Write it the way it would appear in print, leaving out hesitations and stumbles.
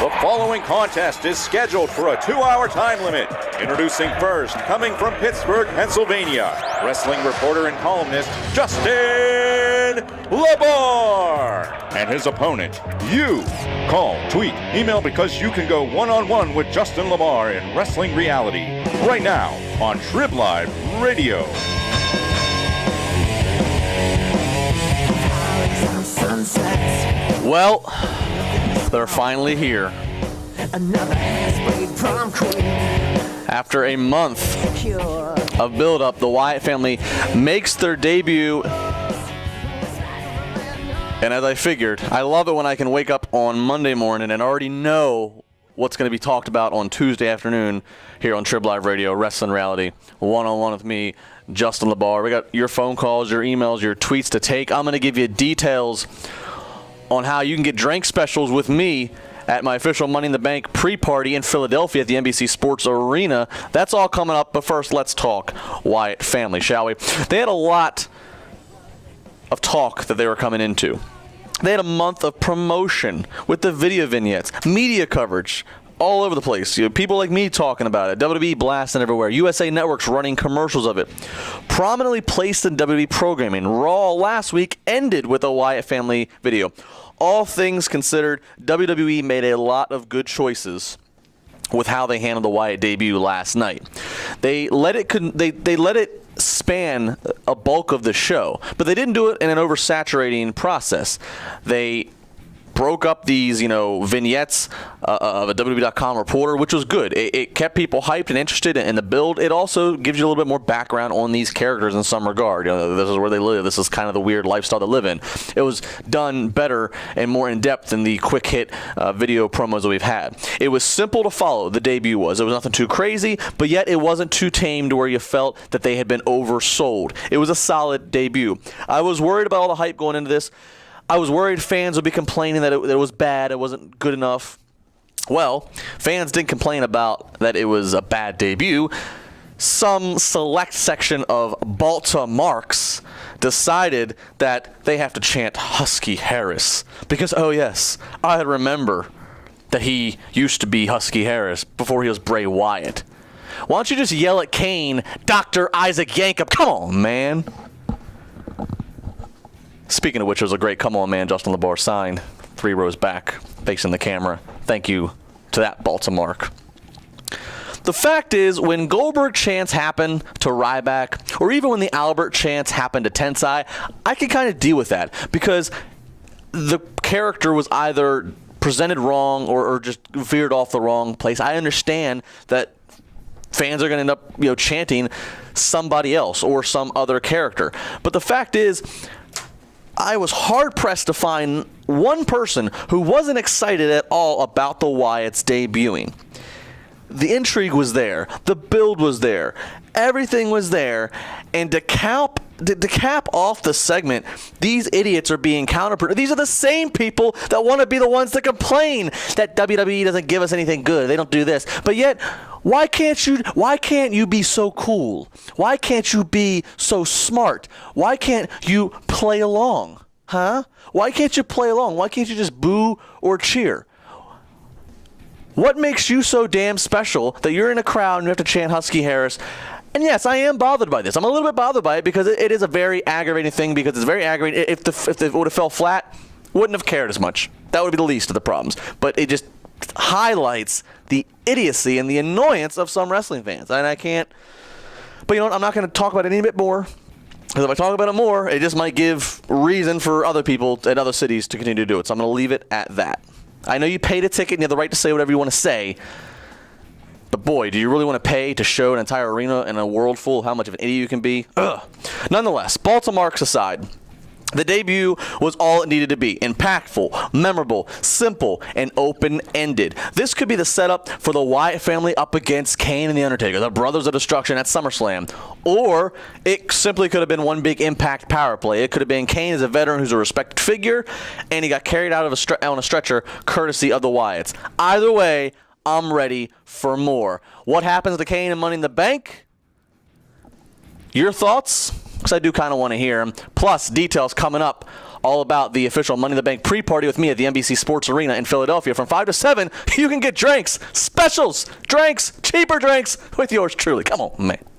The following contest is scheduled for a 2-hour time limit. Introducing first, coming from Pittsburgh, Pennsylvania, wrestling reporter and columnist Justin LaBar. And his opponent, you. Call, tweet, email because you can go one-on-one with Justin LaBar in Wrestling Reality. Right now on Trib Live Radio. Well, they're finally here. After a month of build-up, the Wyatt family makes their debut. And as I figured, I love it when I can wake up on Monday morning and already know what's going to be talked about on Tuesday afternoon here on Trib Live Radio, Wrestling Reality, one-on-one with me, Justin LaBar. We got your phone calls, your emails, your tweets to take. I'm going to give you details on how you can get drink specials with me at my official Money in the Bank pre-party in Philadelphia at the NBC Sports Arena. That's all coming up, but first let's talk Wyatt family, shall we? They had a lot of talk that they were coming into. They had a month of promotion with the video vignettes, media coverage all over the place. You know, people like me talking about it, WWE blasting everywhere, USA Network's running commercials of it. Prominently placed in WWE programming, Raw last week ended with a Wyatt family video. All things considered, WWE made a lot of good choices with how they handled the Wyatt debut last night. They let it span a bulk of the show, but they didn't do it in an oversaturating process. They broke up these, vignettes of a WWE.com reporter, which was good. It kept people hyped and interested in the build. It also gives you a little bit more background on these characters in some regard. This is where they live. This is kind of the weird lifestyle they live in. It was done better and more in depth than the quick hit video promos that we've had. It was simple to follow. The debut was. It was nothing too crazy, but yet it wasn't too tame to where you felt that they had been oversold. It was a solid debut. I was worried about all the hype going into this. I was worried fans would be complaining that it was bad, it wasn't good enough. Well, fans didn't complain about that it was a bad debut. Some select section of Balta Marks decided that they have to chant Husky Harris. Because, oh yes, I remember that he used to be Husky Harris before he was Bray Wyatt. Why don't you just yell at Kane, Dr. Isaac Yankup? Come on, man. Speaking of which, it was a great Come On Man Justin LaBar sign, 3 rows back, facing the camera. Thank you to that Baltimore. The fact is, when Goldberg chants happen to Ryback, or even when the Albert chants happen to Tensai, I can kind of deal with that, because the character was either presented wrong or just veered off the wrong place. I understand that fans are going to end up, chanting somebody else or some other character. But the fact is, I was hard-pressed to find one person who wasn't excited at all about the Wyatts debuting. The intrigue was there. The build was there. Everything was there. And to cap off the segment, these idiots are being counterproductive. These are the same people that want to be the ones to complain that WWE doesn't give us anything good. They don't do this. But yet, why can't you be so cool? Why can't you be so smart? Why can't you play along? Huh? Why can't you play along? Why can't you just boo or cheer? What makes you so damn special that you're in a crowd and you have to chant Husky Harris? And yes, I am bothered by this. I'm a little bit bothered by it because it is a very aggravating thing, because it's very aggravating. If it would have fell flat, wouldn't have cared as much. That would be the least of the problems. But it just highlights the idiocy and the annoyance of some wrestling fans. And I can't... But I'm not going to talk about it any bit more. Because if I talk about it more, it just might give reason for other people in other cities to continue to do it. So I'm going to leave it at that. I know you paid a ticket and you have the right to say whatever you want to say. But boy, do you really want to pay to show an entire arena and a world full of how much of an idiot you can be? Ugh. Nonetheless, Baltimore aside, the debut was all it needed to be. Impactful, memorable, simple, and open-ended. This could be the setup for the Wyatt family up against Kane and The Undertaker, the Brothers of Destruction at SummerSlam. Or it simply could have been one big Impact power play. It could have been Kane as a veteran who's a respected figure, and he got carried out on a stretcher courtesy of the Wyatts. Either way, I'm ready for more. What happens to Kane and Money in the Bank? Your thoughts? Because I do kind of want to hear them. Plus, details coming up all about the official Money in the Bank pre-party with me at the NBC Sports Arena in Philadelphia from 5 to 7. You can get drinks, specials, drinks, cheaper drinks with yours truly. Come on, man.